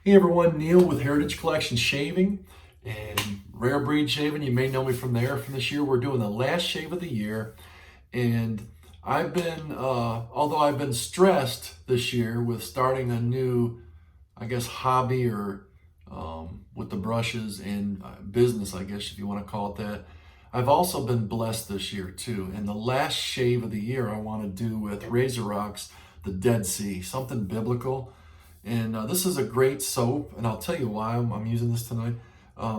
Hey everyone, Neil with Heritage Collection Shaving and Rare Breed Shaving. You may know me from there. From this year, we're doing the last shave of the year. And I've been, although I've been stressed this year with starting a new, I guess, hobby or with the brushes and business, I guess, if you want to call it that. I've also been blessed this year too. And the last shave of the year I want to do with RazoRock's the Dead Sea, something biblical. And this is a great soap, and I'll tell you why I'm using this tonight.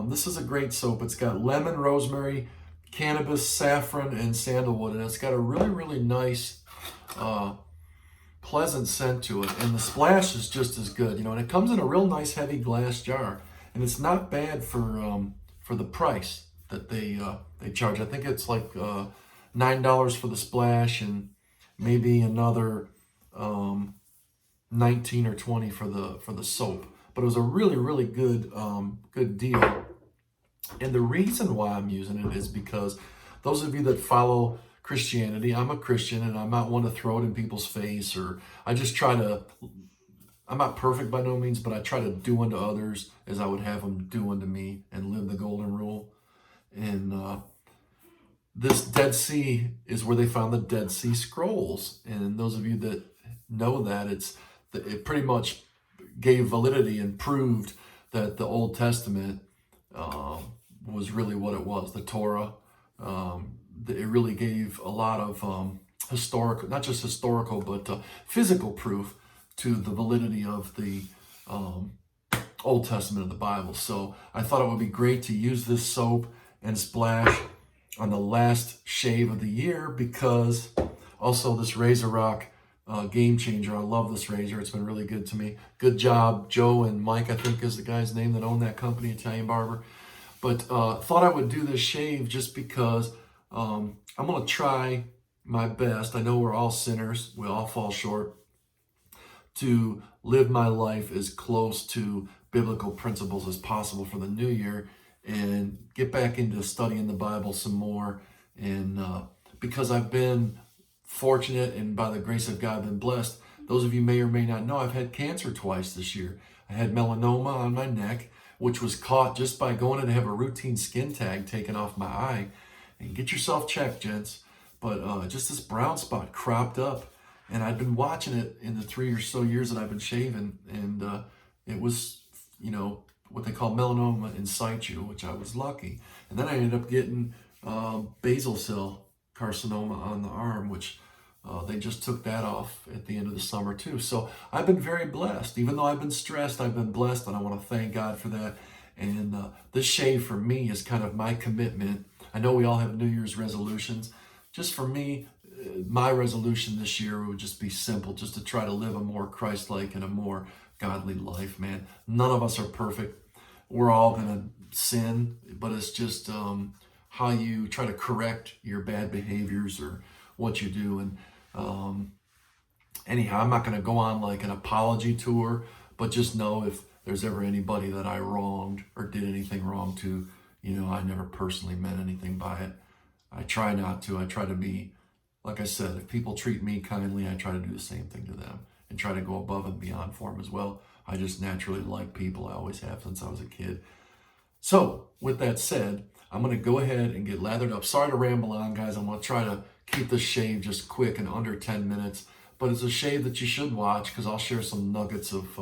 This is a great soap. It's got lemon, rosemary, cannabis, saffron, and sandalwood, and it's got a really, really nice, pleasant scent to it. And the splash is just as good, and it comes in a real nice heavy glass jar, and it's not bad for the price that they charge. I think it's like $9 for the splash, and maybe another 19 or 20 for the soap. But it was a really, really good deal. And the reason why I'm using it is because those of you that follow Christianity, I'm a Christian, and I'm not one to throw it in people's face, or I just try to, I'm not perfect by no means, but I try to do unto others as I would have them do unto me and live the golden rule. And this Dead Sea is where they found the Dead Sea Scrolls. And those of you that know that, it pretty much gave validity and proved that the Old Testament was really what it was, the Torah. It really gave a lot of historical, not just historical, but physical proof to the validity of the Old Testament of the Bible. So I thought it would be great to use this soap and splash on the last shave of the year, because also this RazoRock game changer. I love this razor. It's been really good to me. Good job, Joe and Mike, I think is the guy's name that owned that company, Italian Barber. But thought I would do this shave just because I'm going to try my best. I know we're all sinners. We all fall short. To live my life as close to biblical principles as possible for the new year, and get back into studying the Bible some more. And because I've been fortunate, and by the grace of God, been blessed. Those of you may or may not know, I've had cancer twice this year. I had melanoma on my neck, which was caught just by going in to have a routine skin tag taken off my eye. And get yourself checked, gents. But just this brown spot cropped up, and I'd been watching it in the 3 or so years that I've been shaving, and it was, what they call melanoma in situ, which I was lucky. And then I ended up getting basal cell carcinoma on the arm, which they just took that off at the end of the summer too. So I've been very blessed. Even though I've been stressed, I've been blessed, and I want to thank God for that. And this shave for me is kind of my commitment. I know we all have New Year's resolutions. Just for me, my resolution this year would just be simple, just to try to live a more Christ-like and a more godly life, man. None of us are perfect. We're all going to sin, but it's just how you try to correct your bad behaviors or what you do. And anyhow, I'm not going to go on like an apology tour, but just know if there's ever anybody that I wronged or did anything wrong to, I never personally meant anything by it. I try not to. I try to be, like I said, if people treat me kindly, I try to do the same thing to them and try to go above and beyond for them as well. I just naturally like people. I always have since I was a kid. So with that said, I'm going to go ahead and get lathered up. Sorry to ramble on, guys. I'm going to try to keep this shave just quick and under 10 minutes. But it's a shave that you should watch, because I'll share some nuggets of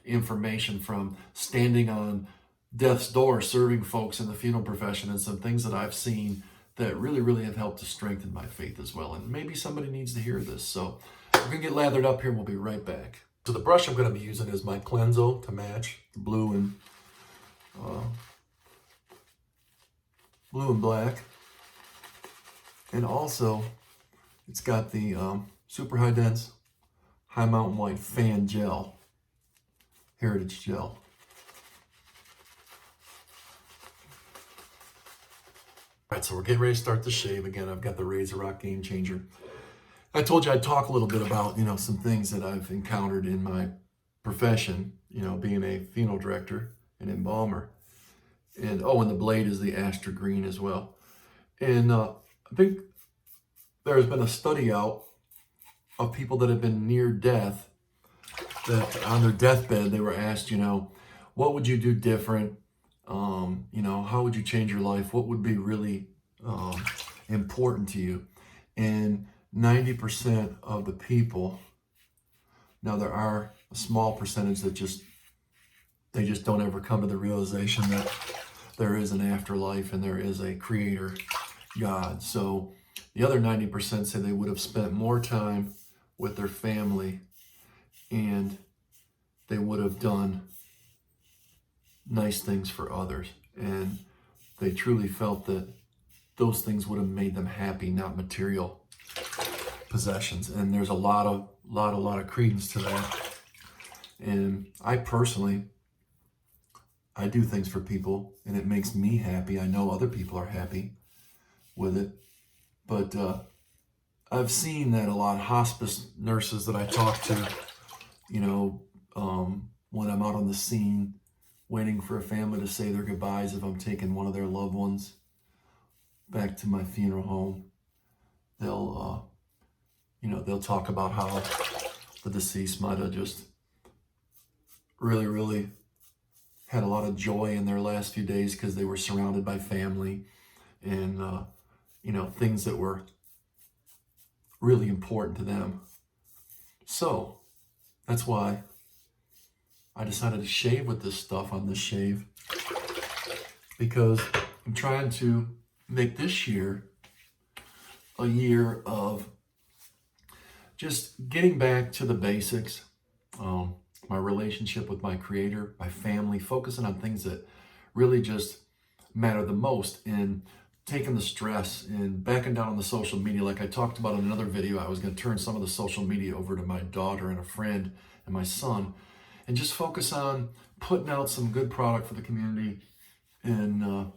information from standing on death's door, serving folks in the funeral profession, and some things that I've seen that really, really have helped to strengthen my faith as well. And maybe somebody needs to hear this. So we're going to get lathered up here, and we'll be right back. So the brush I'm going to be using is my Cleanso to match blue and black. And also, it's got the super high dense, high mountain white fan gel, heritage gel. All right, so we're getting ready to start the shave. Again, I've got the RazoRock Game Changer. I told you I'd talk a little bit about, some things that I've encountered in my profession, being a funeral director and embalmer. And the blade is the Astra Green as well. And I think there's been a study out of people that have been near death, that on their deathbed, they were asked, what would you do different? How would you change your life? What would be really important to you? And 90% of the people, now there are a small percentage that they just don't ever come to the realization that there is an afterlife and there is a creator, God. So the other 90% say they would have spent more time with their family and they would have done nice things for others. And they truly felt that those things would have made them happy, not material possessions. And there's a lot of credence to that. And I personally, I do things for people and it makes me happy. I know other people are happy with it. But I've seen that a lot of hospice nurses that I talk to, when I'm out on the scene waiting for a family to say their goodbyes, if I'm taking one of their loved ones back to my funeral home, they'll talk about how the deceased might have just really, really had a lot of joy in their last few days because they were surrounded by family and, things that were really important to them. So that's why I decided to shave with this stuff on this shave, because I'm trying to make this year a year of just getting back to the basics, my relationship with my creator, my family, focusing on things that really just matter the most, and taking the stress and backing down on the social media. Like I talked about in another video, I was going to turn some of the social media over to my daughter and a friend and my son, and just focus on putting out some good product for the community. And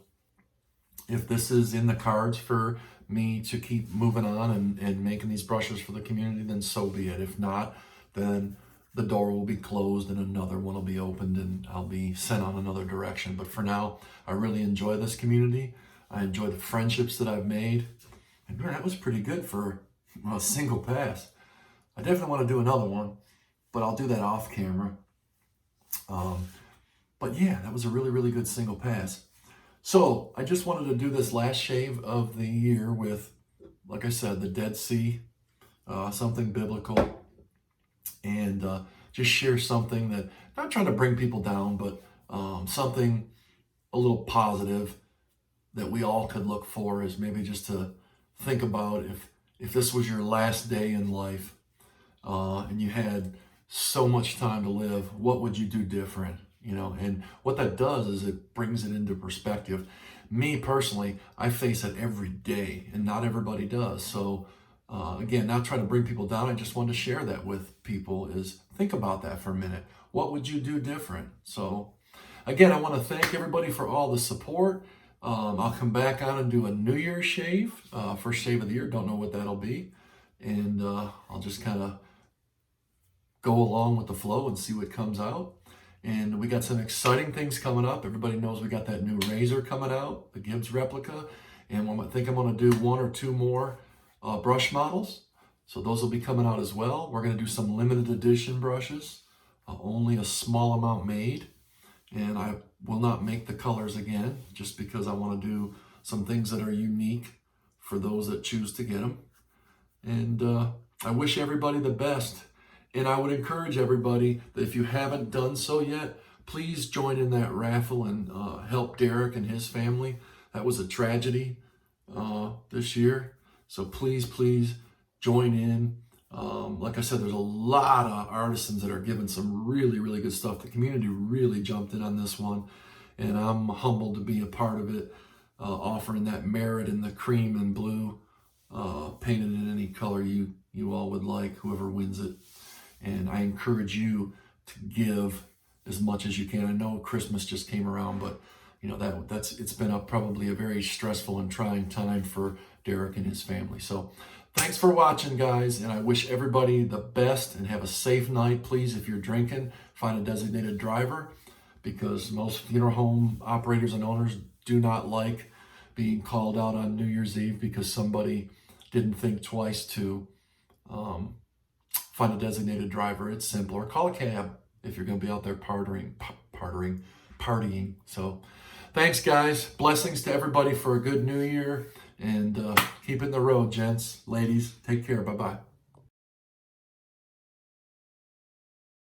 if this is in the cards for me to keep moving on and making these brushes for the community, then so be it. If not, then the door will be closed and another one will be opened and I'll be sent on another direction. But for now, I really enjoy this community. I enjoy the friendships that I've made. And man, that was pretty good for a single pass. I definitely want to do another one, but I'll do that off camera. But yeah, that was a really, really good single pass. So I just wanted to do this last shave of the year with, like I said, the Dead Sea, something biblical, and just share something that, not trying to bring people down, but something a little positive that we all could look for, is maybe just to think about if this was your last day in life and you had so much time to live, what would you do different? And what that does is it brings it into perspective. Me personally, I face it every day and not everybody does. So again, not trying to bring people down, I just wanted to share that with people, is think about that for a minute. What would you do different? So again, I want to thank everybody for all the support. I'll come back on and do a New Year's shave, first shave of the year. Don't know what that'll be. And I'll just kind of go along with the flow and see what comes out. And we got some exciting things coming up. Everybody knows we got that new razor coming out, the Gibbs replica. And I think I'm going to do one or two more brush models. So those will be coming out as well. We're going to do some limited edition brushes, only a small amount made. And I will not make the colors again, just because I want to do some things that are unique for those that choose to get them. And I wish everybody the best. And I would encourage everybody that if you haven't done so yet, please join in that raffle and help Derek and his family. That was a tragedy this year. So please join in. Like I said, there's a lot of artisans that are giving some really, really good stuff. The community really jumped in on this one, and I'm humbled to be a part of it, offering that merit in the cream and blue, painted in any color you all would like, whoever wins it. And I encourage you to give as much as you can. I know Christmas just came around, but it's been probably a very stressful and trying time for Derek and his family. So thanks for watching, guys, and I wish everybody the best and have a safe night. Please, if you're drinking, find a designated driver, because most funeral home operators and owners do not like being called out on New Year's Eve because somebody didn't think twice to find a designated driver. It's simple. Or call a cab if you're going to be out there partying. partying. So thanks, guys. Blessings to everybody for a good new year, and keep it in the road, gents, ladies. Take care. Bye-bye.